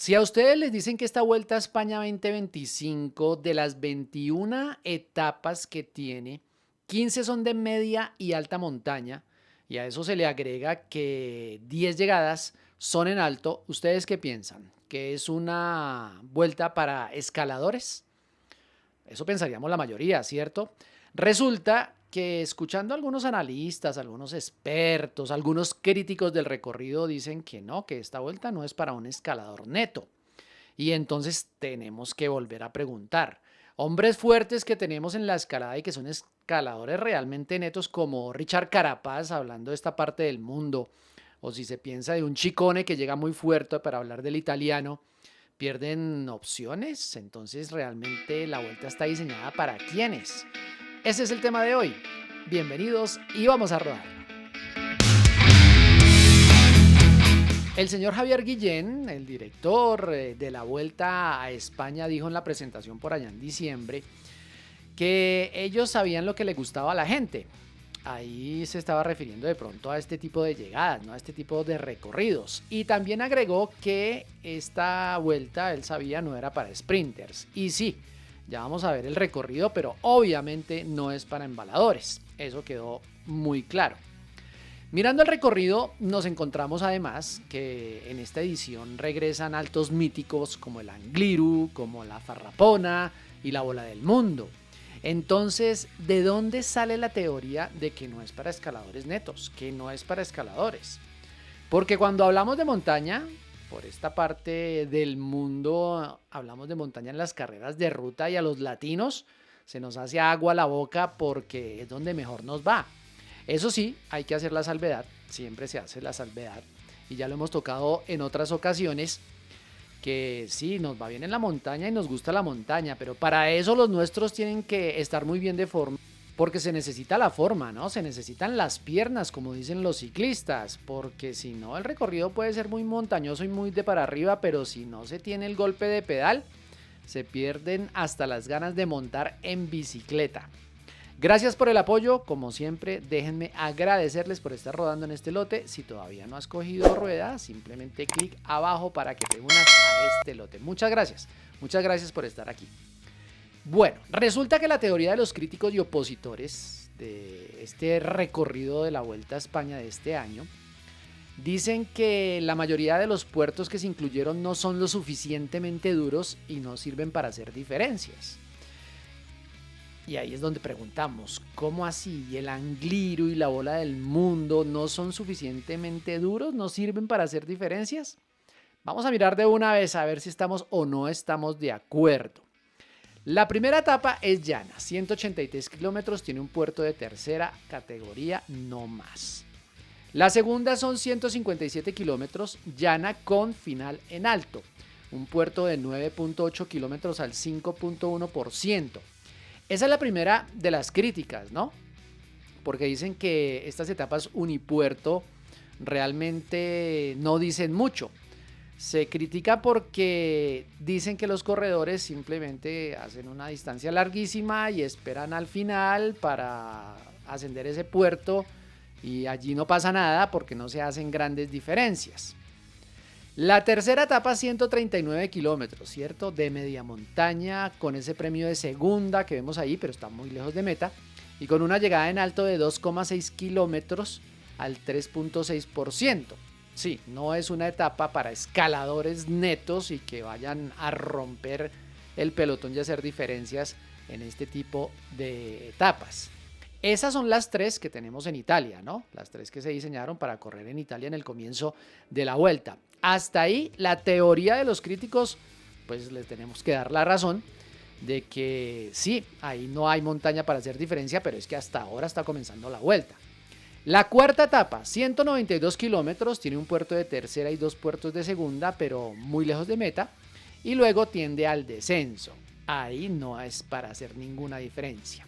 Si a ustedes les dicen que esta Vuelta a España 2025, de las 21 etapas que tiene, 15 son de media y alta montaña, y a eso se le agrega que 10 llegadas son en alto, ¿ustedes qué piensan? ¿Que es una vuelta para escaladores? Eso pensaríamos la mayoría, ¿cierto? Resulta que escuchando a algunos analistas, algunos expertos, algunos críticos del recorrido dicen que no, que esta vuelta no es para un escalador neto. Y entonces tenemos que volver a preguntar. Hombres fuertes que tenemos en la escalada y que son escaladores realmente netos como Richard Carapaz, hablando de esta parte del mundo, o si se piensa de un Chicone que llega muy fuerte para hablar del italiano, pierden opciones. Entonces realmente la vuelta está diseñada para quienes. Ese es el tema de hoy. Bienvenidos y vamos a rodar. El señor Javier Guillén, el director de la Vuelta a España, dijo en la presentación por allá en diciembre que ellos sabían lo que le gustaba a la gente. Ahí se estaba refiriendo de pronto a este tipo de llegadas, ¿no? A este tipo de recorridos. Y también agregó que esta vuelta, él sabía, no era para sprinters. Y sí, ya vamos a ver el recorrido, pero obviamente no es para embaladores. Eso quedó muy claro. Mirando el recorrido, nos encontramos además que en esta edición regresan altos míticos como el Angliru, como la Farrapona y la Bola del Mundo. Entonces, ¿de dónde sale la teoría de que no es para escaladores netos, que no es para escaladores? Porque cuando hablamos de montaña, por esta parte del mundo, hablamos de montaña en las carreras de ruta y a los latinos se nos hace agua a la boca porque es donde mejor nos va. Eso sí, hay que hacer la salvedad, siempre se hace la salvedad, y ya lo hemos tocado en otras ocasiones, que sí, nos va bien en la montaña y nos gusta la montaña, pero para eso los nuestros tienen que estar muy bien de forma, porque se necesita la forma, ¿no? Se necesitan las piernas, como dicen los ciclistas, porque si no, el recorrido puede ser muy montañoso y muy de para arriba, pero si no se tiene el golpe de pedal, se pierden hasta las ganas de montar en bicicleta. Gracias por el apoyo, como siempre, déjenme agradecerles por estar rodando en este lote. Si todavía no has cogido rueda, simplemente clic abajo para que te unas a este lote. Muchas gracias por estar aquí. Bueno, resulta que la teoría de los críticos y opositores de este recorrido de la Vuelta a España de este año dicen que la mayoría de los puertos que se incluyeron no son lo suficientemente duros y no sirven para hacer diferencias. Y ahí es donde preguntamos, ¿cómo así? ¿El Angliru y la Bola del Mundo no son suficientemente duros? ¿No sirven para hacer diferencias? Vamos a mirar de una vez a ver si estamos o no estamos de acuerdo. La primera etapa es llana, 183 kilómetros, tiene un puerto de tercera categoría, no más. La segunda son 157 kilómetros, llana con final en alto, un puerto de 9.8 kilómetros al 5.1%. Esa es la primera de las críticas, ¿no? Porque dicen que estas etapas unipuerto realmente no dicen mucho. Se critica porque dicen que los corredores simplemente hacen una distancia larguísima y esperan al final para ascender ese puerto y allí no pasa nada porque no se hacen grandes diferencias. La tercera etapa, 139 kilómetros, ¿cierto? De media montaña, con ese premio de segunda que vemos ahí, pero está muy lejos de meta, y con una llegada en alto de 2,6 kilómetros al 3.6%. Sí, no es una etapa para escaladores netos y que vayan a romper el pelotón y hacer diferencias en este tipo de etapas. Esas son las tres que tenemos en Italia, ¿no? Las tres que se diseñaron para correr en Italia en el comienzo de la vuelta. Hasta ahí la teoría de los críticos, pues les tenemos que dar la razón de que sí, ahí no hay montaña para hacer diferencia, pero es que hasta ahora está comenzando la vuelta. La cuarta etapa, 192 kilómetros, tiene un puerto de tercera y dos puertos de segunda, pero muy lejos de meta, y luego tiende al descenso. Ahí no es para hacer ninguna diferencia.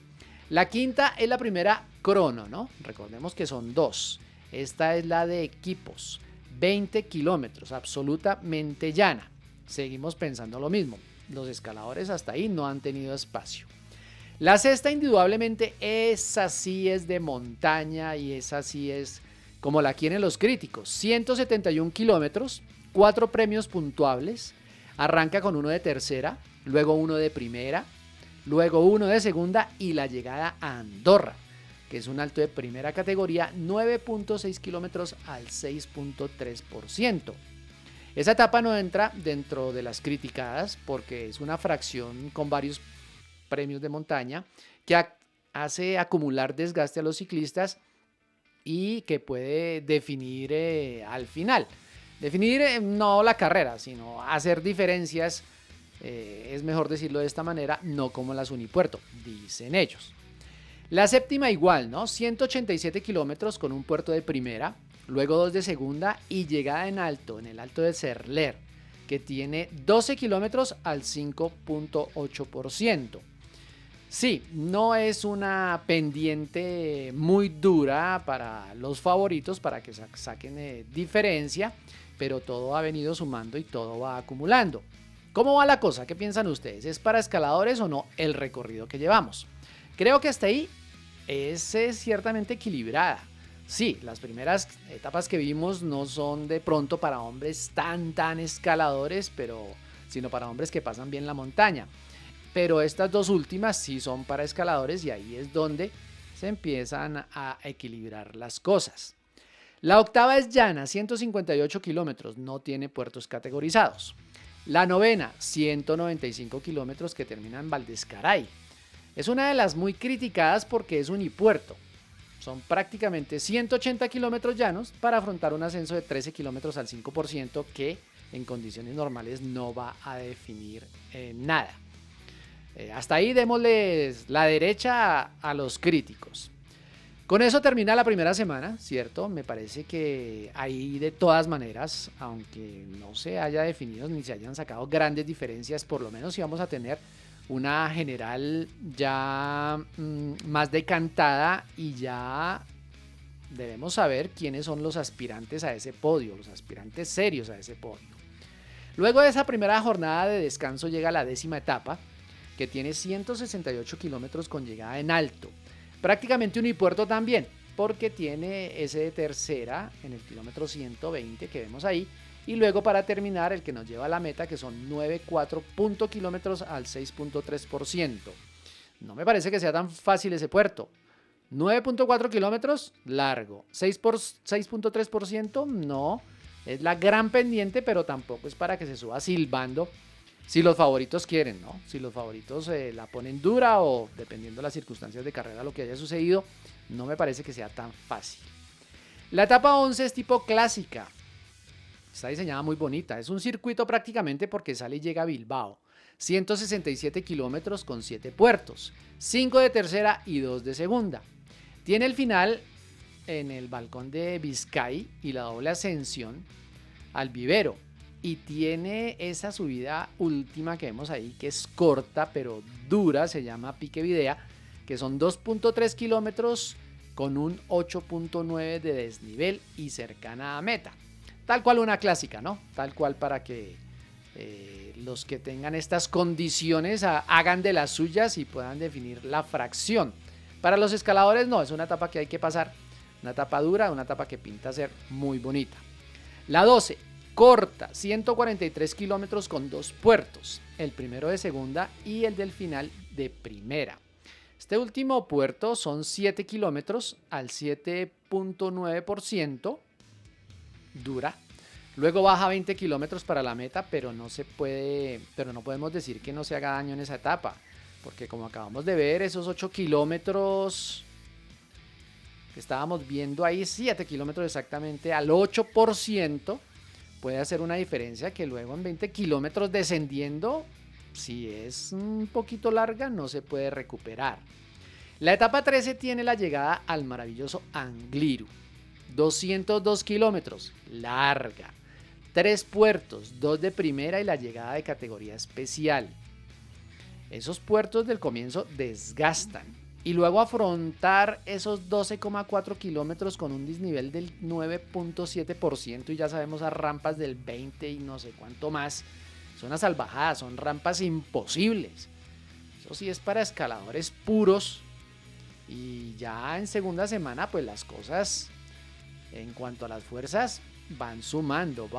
La quinta es la primera crono, ¿no? Recordemos que son dos. Esta es la de equipos, 20 kilómetros, absolutamente llana. Seguimos pensando lo mismo. Los escaladores hasta ahí no han tenido espacio. La sexta, indudablemente, esa sí es de montaña y esa sí es como la quieren los críticos. 171 kilómetros, 4 premios puntuables, Arranca con uno de tercera, luego uno de primera, luego uno de segunda y la llegada a Andorra, que es un alto de primera categoría, 9.6 kilómetros al 6.3%. Esa etapa no entra dentro de las criticadas porque es una fracción con varios premios de montaña que hace acumular desgaste a los ciclistas y que puede definir al final. Definir no la carrera, sino hacer diferencias, es mejor decirlo de esta manera, no como las Unipuerto, dicen ellos. La séptima igual, ¿no? 187 kilómetros con un puerto de primera, luego 2 de segunda y llegada en alto, en el Alto de Cerler, que tiene 12 kilómetros al 5.8%. Sí, no es una pendiente muy dura para los favoritos, para que saquen diferencia, pero todo ha venido sumando y todo va acumulando. ¿Cómo va la cosa? ¿Qué piensan ustedes? ¿Es para escaladores o no el recorrido que llevamos? Creo que hasta ahí es ciertamente equilibrada. Sí, las primeras etapas que vimos no son de pronto para hombres tan escaladores, sino para hombres que pasan bien la montaña. Pero estas dos últimas sí son para escaladores y ahí es donde se empiezan a equilibrar las cosas. La octava es llana, 158 kilómetros, no tiene puertos categorizados. La novena, 195 kilómetros que termina en Valdezcaray. Es una de las muy criticadas porque es unipuerto. Son prácticamente 180 kilómetros llanos para afrontar un ascenso de 13 kilómetros al 5% que en condiciones normales no va a definir nada. Hasta ahí démosles la derecha a los críticos. Con eso termina la primera semana, ¿cierto? Me parece que ahí de todas maneras, aunque no se haya definido ni se hayan sacado grandes diferencias, por lo menos sí vamos a tener una general ya más decantada y ya debemos saber quiénes son los aspirantes a ese podio, los aspirantes serios a ese podio. Luego de esa primera jornada de descanso llega la 10ª etapa, que tiene 168 kilómetros con llegada en alto. Prácticamente unipuerto también, porque tiene ese de tercera en el kilómetro 120 que vemos ahí, y luego para terminar el que nos lleva a la meta, que son 9,4 kilómetros al 6.3%. No me parece que sea tan fácil ese puerto. 9,4 kilómetros, largo. 6.3%, no. Es la gran pendiente, pero tampoco es para que se suba silbando. Si los favoritos quieren, ¿no? Si los favoritos la ponen dura o dependiendo de las circunstancias de carrera, lo que haya sucedido, no me parece que sea tan fácil. La etapa 11 es tipo clásica. Está diseñada muy bonita. Es un circuito prácticamente porque sale y llega a Bilbao. 167 kilómetros con 7 puertos. 5 de tercera y 2 de segunda. Tiene el final en el balcón de Vizcay y la doble ascensión al vivero. Y tiene esa subida última que vemos ahí, que es corta pero dura, se llama Pique Videa, que son 2.3 kilómetros con un 8.9 de desnivel y cercana a meta. Tal cual una clásica, ¿no? Tal cual para que los que tengan estas condiciones hagan de las suyas y puedan definir la fracción. Para los escaladores no, es una etapa que hay que pasar, una etapa dura, una etapa que pinta ser muy bonita. La 12. Corta, 143 kilómetros con 2 puertos, el primero de segunda y el del final de primera. Este último puerto son 7 kilómetros al 7.9%, dura. Luego baja 20 kilómetros para la meta, pero no podemos decir que no se haga daño en esa etapa, porque como acabamos de ver, esos 8 kilómetros que estábamos viendo ahí, 7 kilómetros exactamente al 8%, puede hacer una diferencia que luego en 20 kilómetros descendiendo, si es un poquito larga, no se puede recuperar. La etapa 13 tiene la llegada al maravilloso Angliru. 202 kilómetros, larga. 3 puertos, 2 de primera y la llegada de categoría especial. Esos puertos del comienzo desgastan. Y luego afrontar esos 12,4 kilómetros con un desnivel del 9.7% y ya sabemos a rampas del 20 y no sé cuánto más. Son unas salvajadas, son rampas imposibles. Eso sí es para escaladores puros. Y ya en segunda semana pues las cosas en cuanto a las fuerzas van sumando.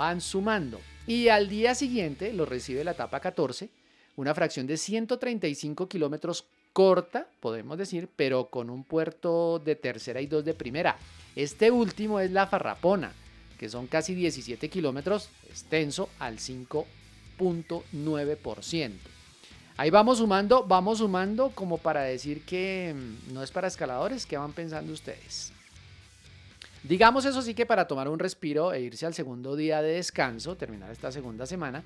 Y al día siguiente lo recibe la etapa 14, una fracción de 135 kilómetros corta, podemos decir, pero con un puerto de tercera y dos de primera. Este último es la Farrapona, que son casi 17 kilómetros, extenso al 5.9%. Ahí vamos sumando como para decir que no es para escaladores. ¿Qué van pensando ustedes? Digamos eso sí que para tomar un respiro e irse al segundo día de descanso, terminar esta segunda semana,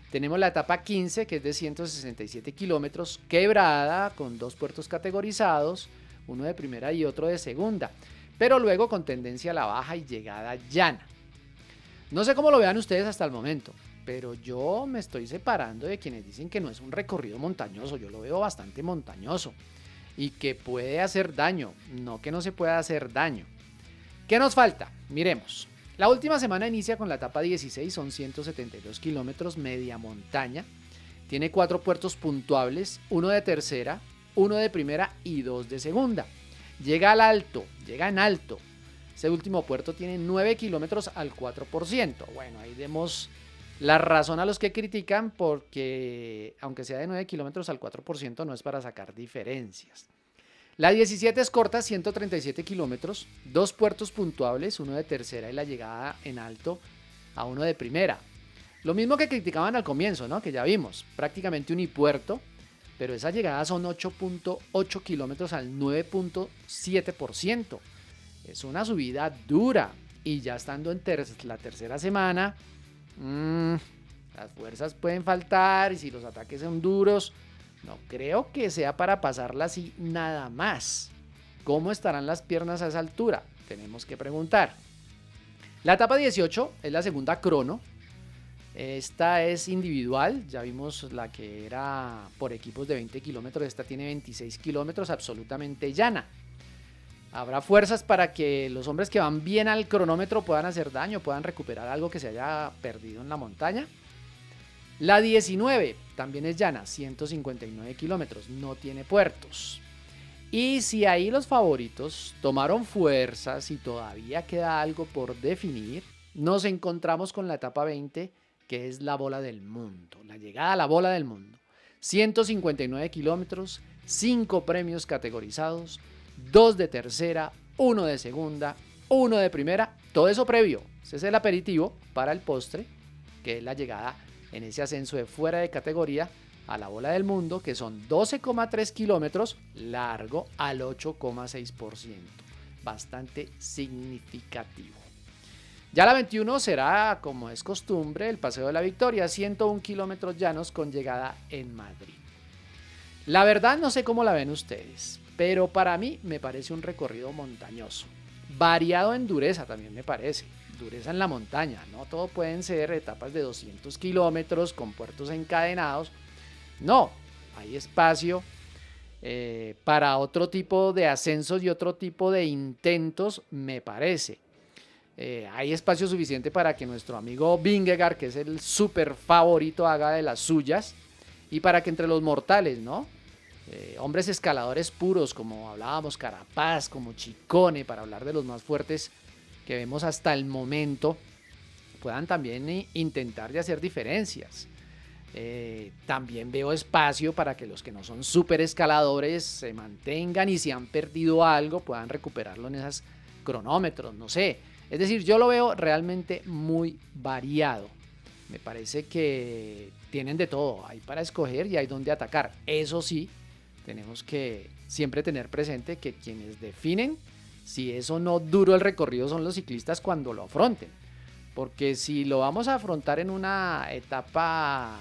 tenemos la etapa 15, que es de 167 kilómetros, quebrada, con dos puertos categorizados, uno de primera y otro de segunda, pero luego con tendencia a la baja y llegada llana. No sé cómo lo vean ustedes hasta el momento, pero yo me estoy separando de quienes dicen que no es un recorrido montañoso. Yo lo veo bastante montañoso y que puede hacer daño, no que no se pueda hacer daño. ¿Qué nos falta? Miremos. La última semana inicia con la etapa 16, son 172 kilómetros, media montaña. Tiene 4 puertos puntuables, uno de tercera, uno de primera y 2 de segunda. Llega en alto. Ese último puerto tiene 9 kilómetros al 4%. Bueno, ahí demos la razón a los que critican porque, aunque sea de 9 kilómetros al 4%, no es para sacar diferencias. La 17 es corta, 137 kilómetros, 2 puertos puntuables, uno de tercera y la llegada en alto a uno de primera. Lo mismo que criticaban al comienzo, ¿no? Que ya vimos, prácticamente unipuerto, pero esa llegada son 8.8 kilómetros al 9.7%. Es una subida dura y ya estando en la tercera semana, las fuerzas pueden faltar y si los ataques son duros, no creo que sea para pasarla así nada más. ¿Cómo estarán las piernas a esa altura? Tenemos que preguntar. La etapa 18 es la segunda crono. Esta es individual. Ya vimos la que era por equipos de 20 kilómetros. Esta tiene 26 kilómetros, absolutamente llana. Habrá fuerzas para que los hombres que van bien al cronómetro puedan hacer daño, puedan recuperar algo que se haya perdido en la montaña. La 19 también es llana, 159 kilómetros, no tiene puertos. Y si ahí los favoritos tomaron fuerzas y todavía queda algo por definir, nos encontramos con la etapa 20, que es la bola del mundo, la llegada a la bola del mundo. 159 kilómetros, 5 premios categorizados, 2 de tercera, 1 de segunda, 1 de primera, todo eso previo. Ese es el aperitivo para el postre, que es la llegada en ese ascenso de fuera de categoría a la bola del mundo, que son 12,3 kilómetros largo al 8,6%. Bastante significativo. Ya la 21 será, como es costumbre, el Paseo de la Victoria, 101 kilómetros llanos con llegada en Madrid. La verdad no sé cómo la ven ustedes, pero para mí me parece un recorrido montañoso. Variado en dureza también me parece. Dureza en la montaña, no todo pueden ser etapas de 200 kilómetros con puertos encadenados. No, hay espacio para otro tipo de ascensos y otro tipo de intentos, me parece. Hay espacio suficiente para que nuestro amigo Vingegaard, que es el súper favorito, haga de las suyas y para que entre los mortales, ¿no? Hombres escaladores puros, como hablábamos, Carapaz, como Ciccone, para hablar de los más fuertes que vemos hasta el momento, puedan también intentar de hacer diferencias. También veo espacio para que los que no son súper escaladores se mantengan y si han perdido algo puedan recuperarlo en esos cronómetros, no sé. Es decir, yo lo veo realmente muy variado. Me parece que tienen de todo, hay para escoger y hay donde atacar. Eso sí, tenemos que siempre tener presente que quienes definen si es o no duro el recorrido son los ciclistas cuando lo afronten. Porque si lo vamos a afrontar en una etapa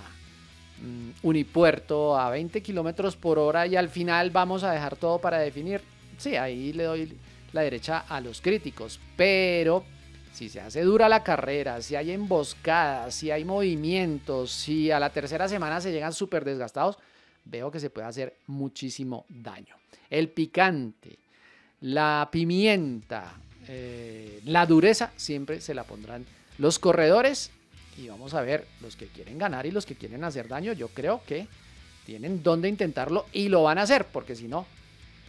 unipuerto a 20 kilómetros por hora y al final vamos a dejar todo para definir, sí, ahí le doy la derecha a los críticos. Pero si se hace dura la carrera, si hay emboscadas, si hay movimientos, si a la tercera semana se llegan súper desgastados, veo que se puede hacer muchísimo daño. El picante, la pimienta, la dureza siempre se la pondrán los corredores y vamos a ver los que quieren ganar y los que quieren hacer daño. Yo creo que tienen donde intentarlo y lo van a hacer porque si no,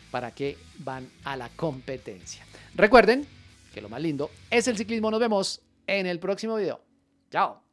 ¿para qué van a la competencia? Recuerden que lo más lindo es el ciclismo. Nos vemos en el próximo video. Chao.